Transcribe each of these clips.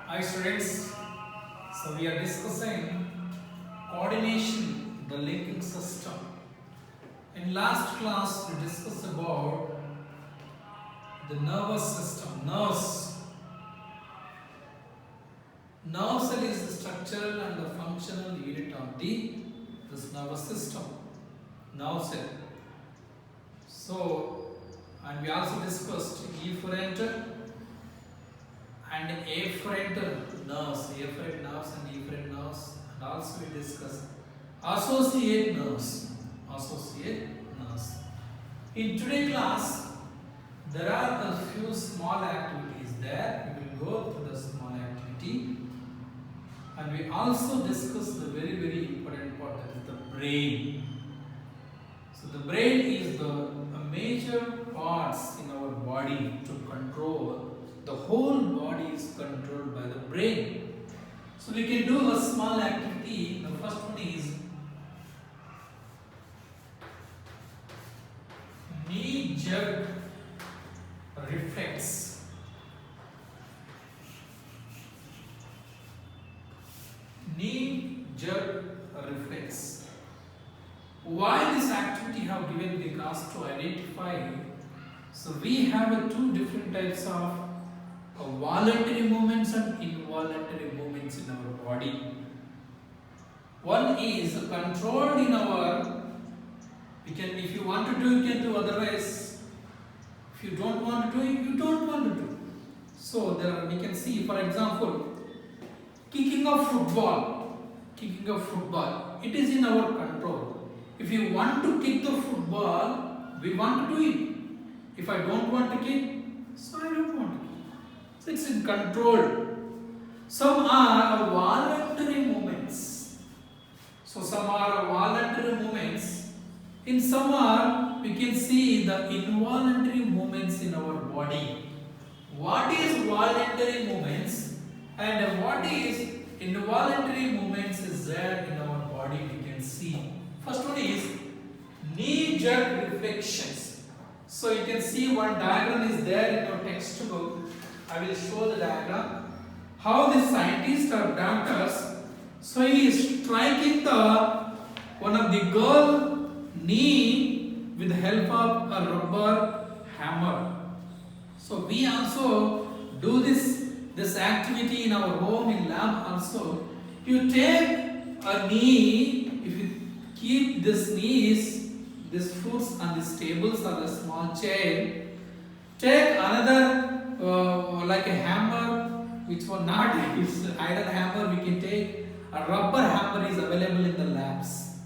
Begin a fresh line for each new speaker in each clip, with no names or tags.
Hi students, so we are discussing coordination, the linking system. In last class we discussed about the nervous system, nerves. Nerve cell is the structural and the functional unit of this nervous system, nerve cell. So, and we also discussed efferent and afferent nerves, afferent nerves and efferent nerves, and also we discussed associate nerves, associate nerves. In today's class, there are a few small activities there. We will go through the small activity, and we also discuss the very important part, that is the brain. So the brain is the major parts in our body to control. The whole body is controlled by the brain. So we can do a small activity. The first one is knee jerk reflex. Knee jerk reflex. Why this activity have given? Because to identify. So we have two different types of voluntary movements and involuntary movements in our body. One is controlled in our, if you want to do, you can do, otherwise if you don't want to do, you don't want to do. So there we can see, for example, kicking of football, it is in our control. If you want to kick the football, we want to do it. If I don't want to kick, so I don't want to kick. So it's in control. Some are voluntary movements. So some are voluntary movements. In some are, we can see the involuntary movements in our body. What is voluntary movements and what is involuntary movements is there in our body, we can see. First one is knee jerk reflexes. So you can see one diagram is there in your textbook. I will show the diagram. How the scientists or doctors, so he is striking the one of the girl knee with the help of a rubber hammer. So we also do this activity in our home, in lab also. You take a knee, if you keep this knees, this foot on these tables or a small chair, take another like a hammer, which was not it's iron hammer, we can take a rubber hammer is available in the labs.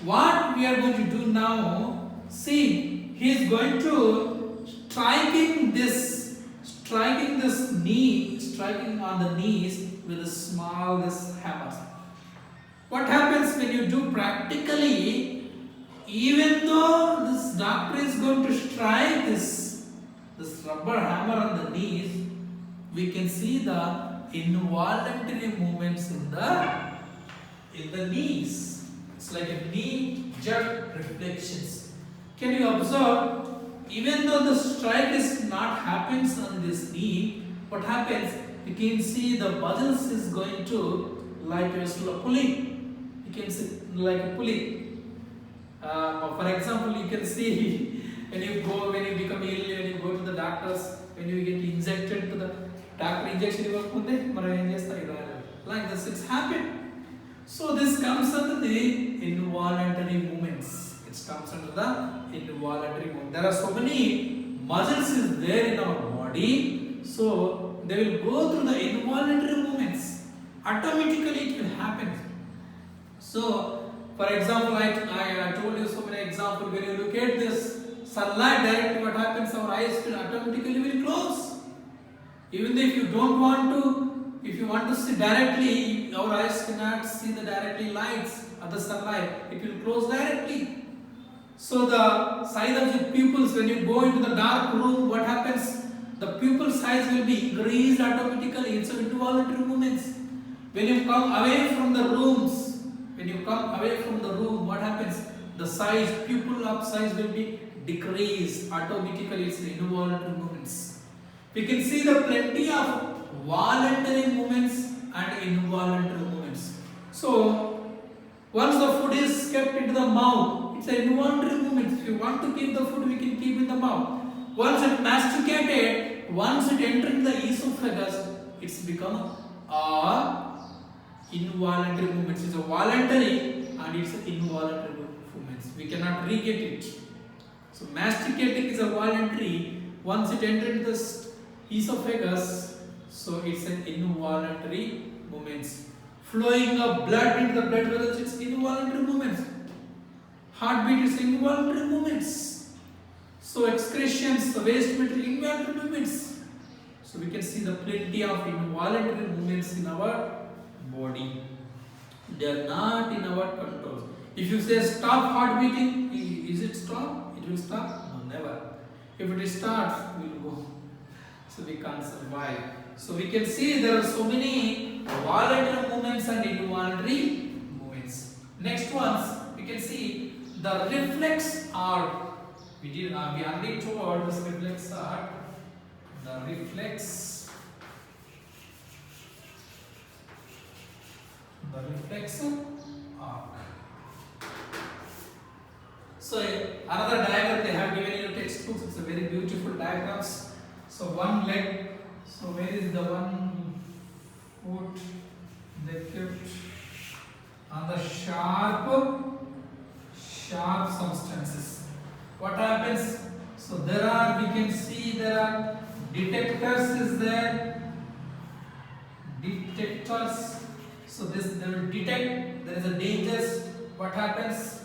What we are going to do now, see, he is going to striking on the knees with a small hammer. What happens when you do practically? Even though this doctor is going to strike this rubber hammer on the knees, we can see the involuntary movements in the knees. It's like a knee jerk reflections. Can you observe? Even though the strike is not happens on this knee, what happens? You can see the muscles is going to like a pulley. You can see like a pulley. For example, you can see when you become ill, when you go to the doctors, when you get injected to the doctor injection, like this, it's happened. So this comes under the involuntary movements. It comes under the involuntary movement. There are so many muscles is there in our body, so they will go through the involuntary movements. Automatically it will happen. So, for example, I told you so many examples. When you look at this sunlight directly, what happens? Our eyes will automatically will close. Even if you don't want to, if you want to see directly, our eyes cannot see the directly lights of the sunlight. It will close directly. So the size of the pupils, when you go into the dark room, what happens? The pupil size will be increased automatically. It's involuntary movements. When you come away from the rooms, what happens? The size, pupil of size will be decreased automatically. It's involuntary movements. We can see the plenty of voluntary movements and involuntary movements. So once the food is kept into the mouth, it's an involuntary movement. If you want to keep the food, we can keep in the mouth. Once it masticated, once it entered the esophagus, it's become involuntary movements. It's a voluntary and it's an involuntary movements. We cannot re-get it. So masticating is a voluntary. Once it entered the esophagus, so it's an involuntary movements. Flowing of blood into the blood vessels, it's involuntary movements. Heartbeat is involuntary movements. So excretions, the waste material, involuntary movements. So we can see the plenty of involuntary movements in our body. They are not in our control. If you say stop heart beating, is it stop? It will stop? No, never. If it starts, we will go. So we can't survive. So we can see there are so many voluntary movements and involuntary movements. Next ones, we can see the reflex arc. We already told this reflex arc. The reflex arc. So another diagram they have given in your textbooks. It's a very beautiful diagrams. So one leg. So where is the one foot? They kept on the sharp substances. What happens? So there are, we can see there are detectors is there. Detectors. So this they will detect there is a danger. What happens?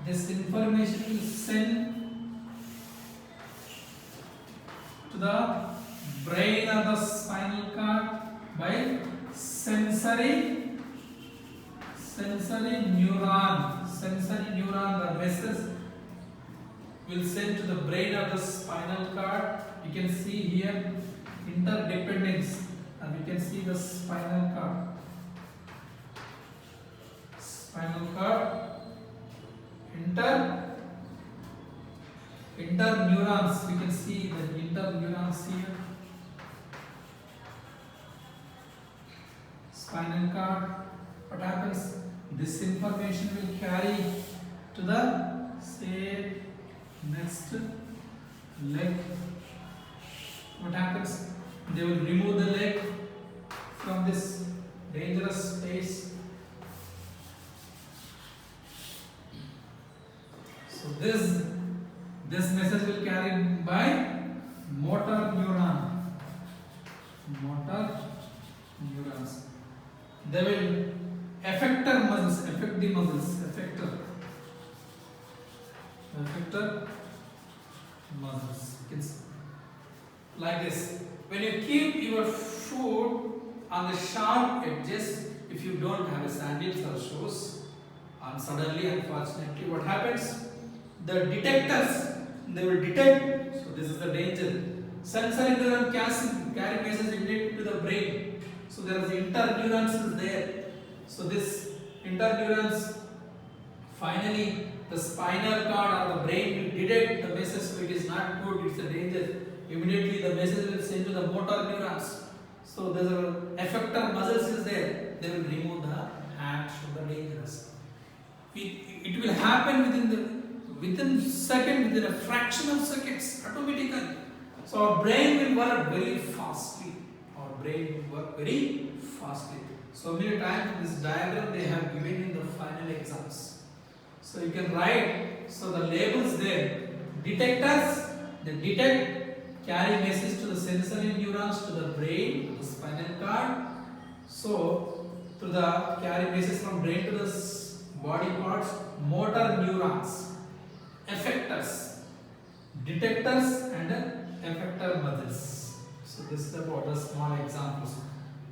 This information is sent to the brain or the spinal cord by sensory neuron. Sensory neuron, the message will send to the brain of the spinal cord. You can see here interdependence, and we can see the spinal cord. Interneurons. We can see the interneurons here. Spinal cord. What happens? This information will carry to the say next leg. What happens? They will remove the leg from this dangerous space. So this message will carry by motor neuron. Motor neurons. They will affect the muscles. Like this. When you keep your foot on the sharp edges, if you don't have a sandals or shoes, and suddenly, unfortunately, what happens? The detectors, they will detect. So this is the danger. Sensory neuron carry message immediately to the brain. So there is interneurons is there. So this interneurons, finally the spinal cord or the brain will detect the message. So it is not good. It's a danger. Immediately the message will send to the motor neurons. So there are effector muscles is there. They will remove the hand from the dangerous. It will happen within a fraction of seconds, automatically. So our brain will work very fastly. So many times this diagram they have given in the final exams. So you can write. So the labels there. Detectors, they detect, carry message to the sensory neurons, to the brain, to the spinal cord. So to the carry message from brain to the body parts, motor neurons, effectors, detectors and effector muscles. So this is about the small examples.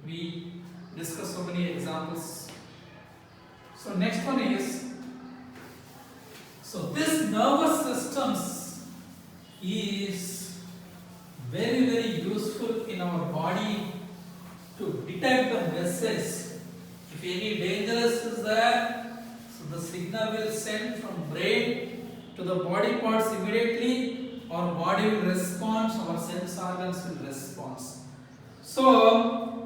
We discuss so many examples. So next one is, so this nervous systems is very, very useful in our body to detect the message. If any dangerous is there, so the signal will send from brain to the body parts immediately. Our body will respond, our sense organs will respond. So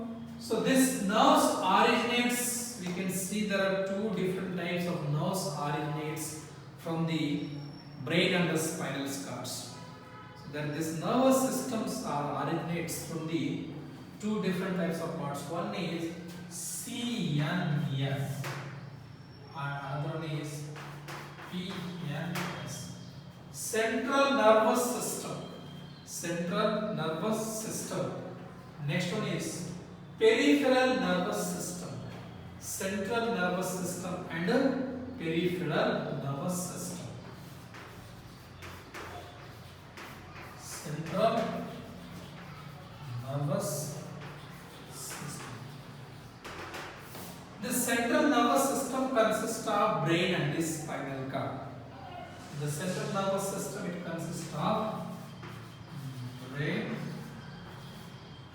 So this nerves originates, we can see there are two different types of nerves originates from the brain and the spinal scarps. So that this nervous systems are originates from the two different types of parts. One is CNS and another one is PNS. Central nervous system. Central nervous system. Next one is peripheral nervous system. Central nervous system and peripheral nervous system. Central nervous system. The central nervous system consists of brain and the spinal cord. The central nervous system, it consists of brain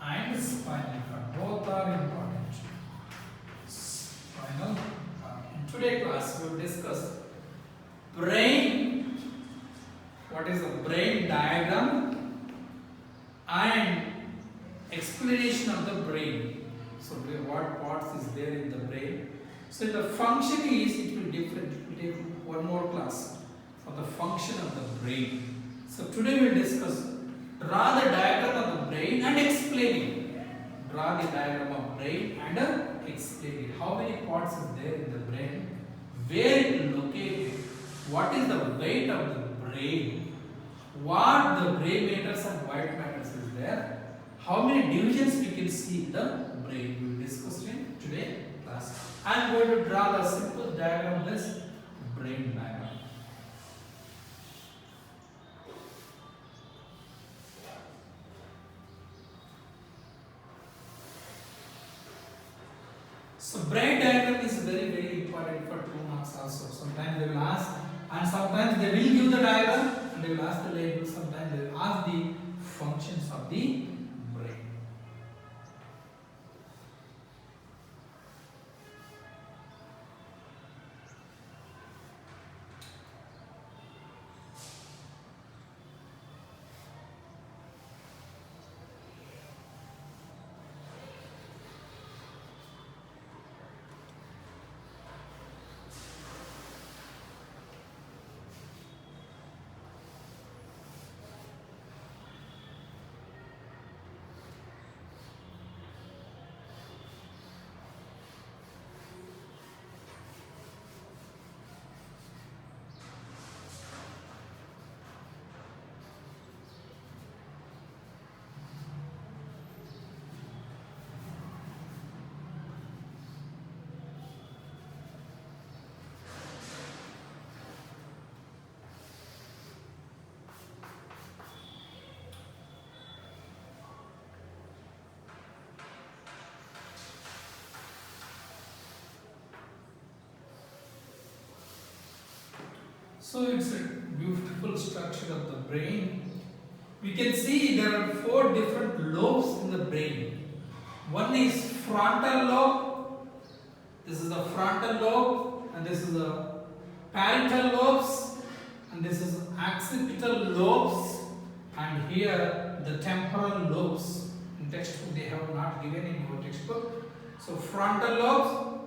and spinal cord. Both are important. Spinal cord. In today's class, we will discuss brain. What is the brain diagram and explanation of the brain. So, what parts is there in the brain? So, the function is, it will different. We take one more class for the function of the brain. So, today we will discuss, draw the diagram of the brain and explain it. Draw the diagram of brain and explain it. How many parts is there in the brain? Where it is located? What is the weight of the brain? What the gray matters and white matters is there? How many divisions we can see in the brain? We will discuss in today's class. I am going to draw the simple diagram of this brain diagram. So brain diagram is very important for 2 marks also. Sometimes they will ask, and sometimes they will give the diagram and they will ask the label. Sometimes they will ask the functions of the brain. So it's a beautiful structure of the brain. We can see there are 4 different lobes in the brain. One is frontal lobe. This is the frontal lobe, and this is the parietal lobes, and this is occipital lobes, and here the temporal lobes. In textbook they have not given in your textbook. So frontal lobes,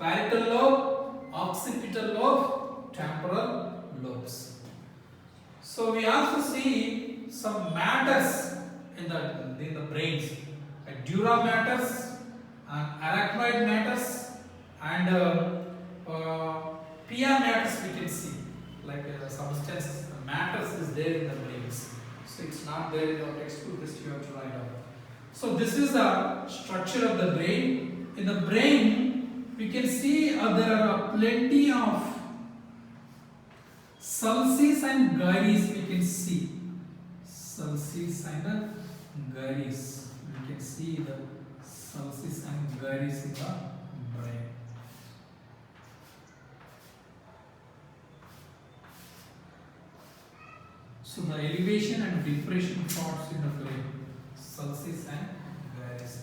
parietal lobe, occipital lobe, temporal lobes. So we also see some matters in the brains, like dura matters and arachnoid matters and pia matters we can see, like substances, matters is there in the brains. So it's not there in the textbook, this you have to write out. So this is the structure of the brain. In the brain we can see there are plenty of sulcis and gyres we can see. Sulcis and gyres. We can see the sulcis and gyres in the brain. So the elevation and depression parts in the brain. Sulcis and gyres.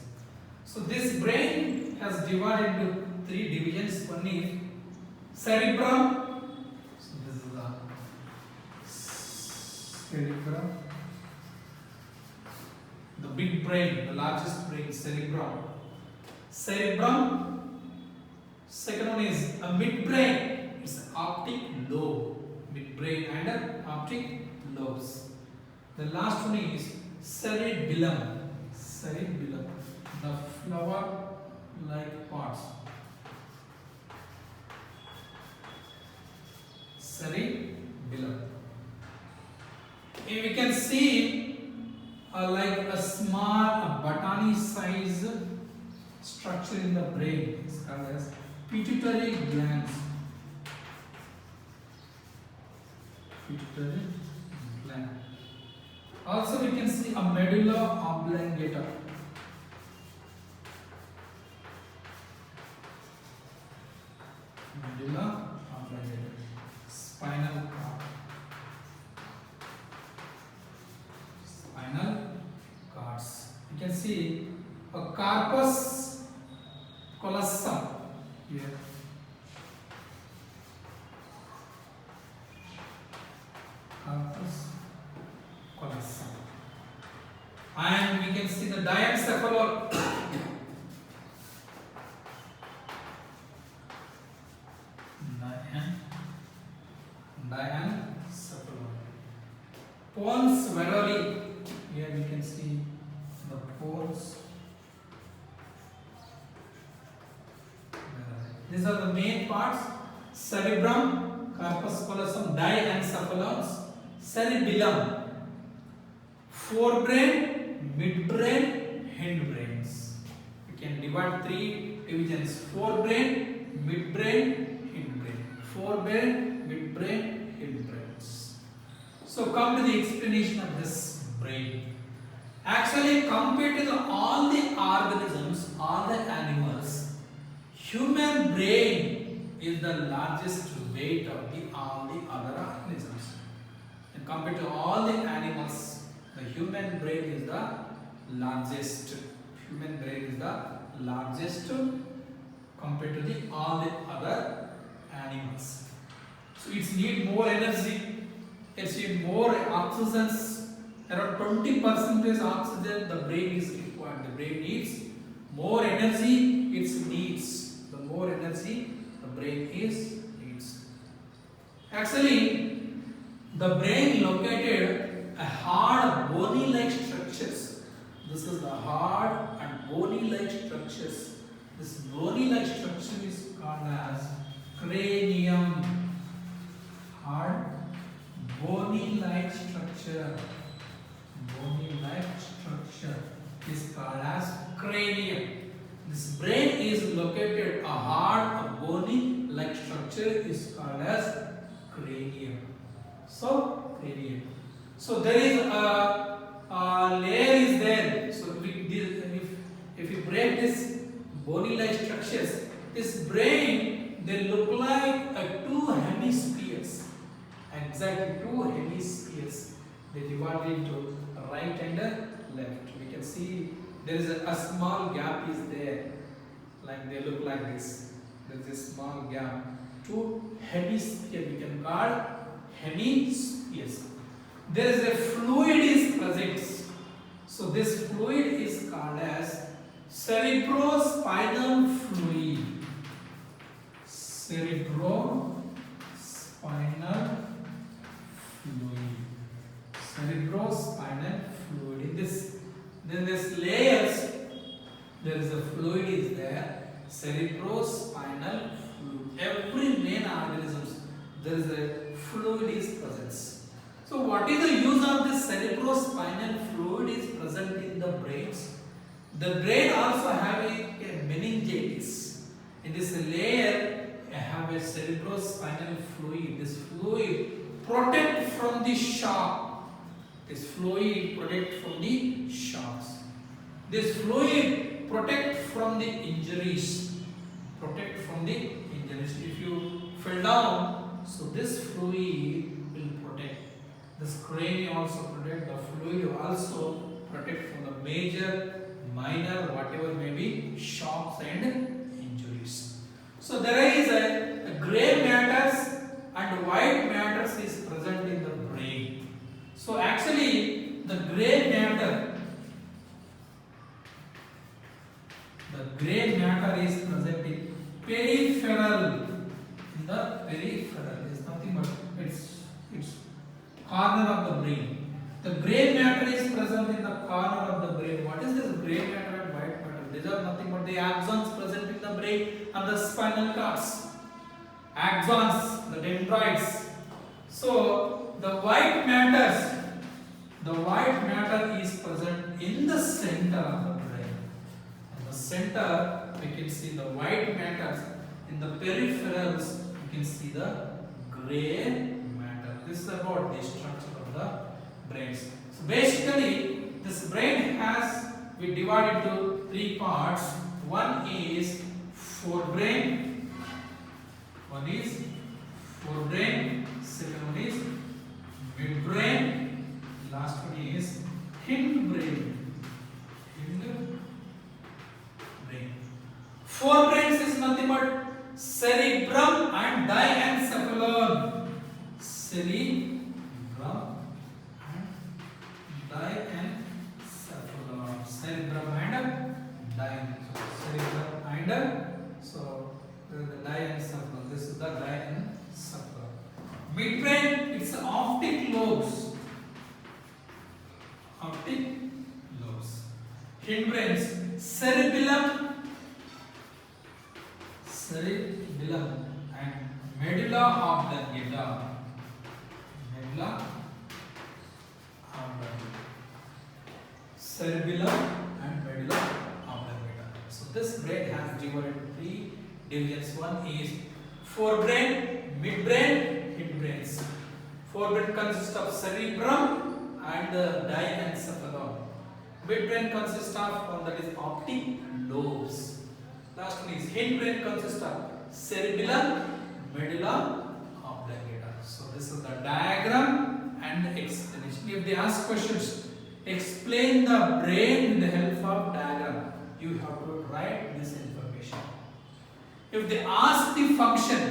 So this brain has divided into 3 divisions. One is cerebrum. Cerebrum, the big brain, the largest brain, cerebrum. cerebrum. Second one is a midbrain. It's optic lobe. Midbrain and optic lobes. The last one is cerebellum. Cerebellum, the flower-like parts. Cerebellum. Here we can see like a small botany size structure in the brain. It's called as pituitary glands. Pituitary gland. Also we can see a medulla oblongata. Medulla oblongata. Spinal cord. Spinal cords. You can see a corpus callosum here. Corpus callosum. And we can see the diencephalon. Diencephalon. Pons varolii. Here we can see the pons. These are the main parts: cerebrum, corpus callosum, diencephalons, cerebellum, forebrain, midbrain, hindbrains. We can divide three divisions: forebrain, midbrain, hindbrain. Forebrain, midbrain, hindbrains. So come to the explanation of this brain. Actually, compared to all the organisms, all the animals, human brain is the largest weight of all the other organisms. And compared to all the animals, the human brain is the largest. Human brain is the largest compared to all the other animals. So it needs more energy. It needs more oxygen. Around 20% oxygen the brain is required. The brain needs more energy. It needs. The more energy the brain needs. Actually, the brain located a hard bony-like structures. This is the hard and bony-like structures. This bony-like structure is called as cranium. Hard bony-like structure. Bony-like structure is called as cranium. This brain is located a hard, bony-like structure is called as cranium. So cranium. So there is a layer is there. So if you break this bony-like structures, this brain they look like two hemispheres. Exactly two hemispheres. They divide into right and left. We can see there is a small gap is there. Like they look like this. There is a small gap. Two hemispheres we can call hemispheres. There is a fluid is present. So this fluid is called as cerebrospinal fluid. Cerebrospinal fluid. Cerebrospinal fluid. In this, then this layers, there is a fluid is there. Cerebrospinal fluid. Every main organisms, there is a fluid is present. So what is the use of this cerebrospinal fluid is present in the brains? The brain also have a meningitis. In this layer, have a cerebrospinal fluid. This fluid protect from the shock. This fluid protect from the shocks. This fluid protect from the injuries. Protect from the injuries. If you fell down, so this fluid will protect. This cranium also protect. The fluid also protect from the major, minor, whatever may be shocks and injuries. So there is a gray matters and white matters is present in the brain. So actually the gray matter, the gray matter is present in peripheral. In the peripheral is nothing but it's corner of the brain. The gray matter is present in the corner of the brain. What is this gray matter and white matter? These are nothing but the axons present in the brain and the spinal cords. Axons, the dendrites. So the white matter is present in the center of the brain. In the center, we can see the white matter. In the peripherals, we can see the gray matter. This is about the structure of the brains. So basically, this brain has, we divide into three parts. One is forebrain. Second one is midbrain. Last one is hindbrain. Forebrains is nothing but cerebrum and diencephalon. Cerebrum and diencephalon. Cerebrum and so the diencephalon. This is the diencephalon. Midbrain, it's optic lobes. Hindbrains, cerebellum and medulla oblongata. Cerebellum and medulla oblongata. So this brain has divided three divisions. One is forebrain, midbrain, hindbrains. Forebrain consists of cerebrum and diencephalon. Midbrain consists of one that is optic lobes. Last one is hindbrain consists of cerebellum, medulla oblongata. So this is the diagram and explanation. If they ask questions, explain the brain with the help of diagram. You have to write this information. If they ask the function,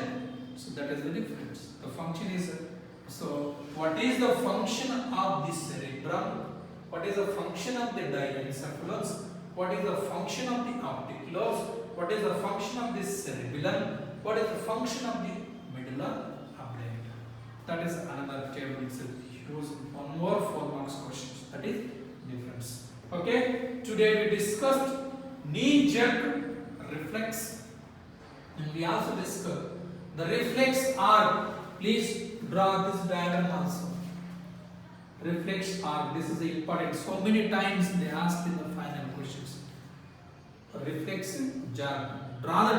so that is the difference. The function is, so what is the function of the cerebrum? What is the function of the diencephalons? What is the function of the optic lobes? What is the function of the cerebellum? What is the function of the medulla oblongata? That is another table itself. Use one more 4 marks questions. That is difference. Okay. Today we discussed knee jerk reflex, and we also discussed the reflex arc. Please draw this diagram also. Reflex arc. This is important. So many times they asked in the final questions. Reflex jerk. Draw the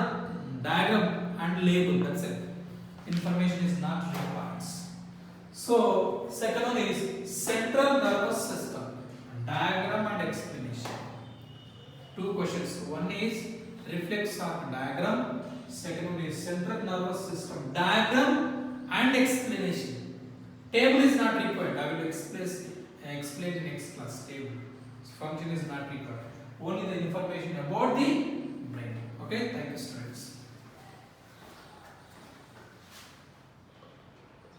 diagram and label. That's it. Information is not required. So second one is central nervous system. Diagram and explanation. 2 questions. One is reflex arc diagram. Second one is central nervous system diagram and explanation. Table is not required. I will explain in next class. Table. Function is not required. Only the information about the brain. Okay. Thank you, students.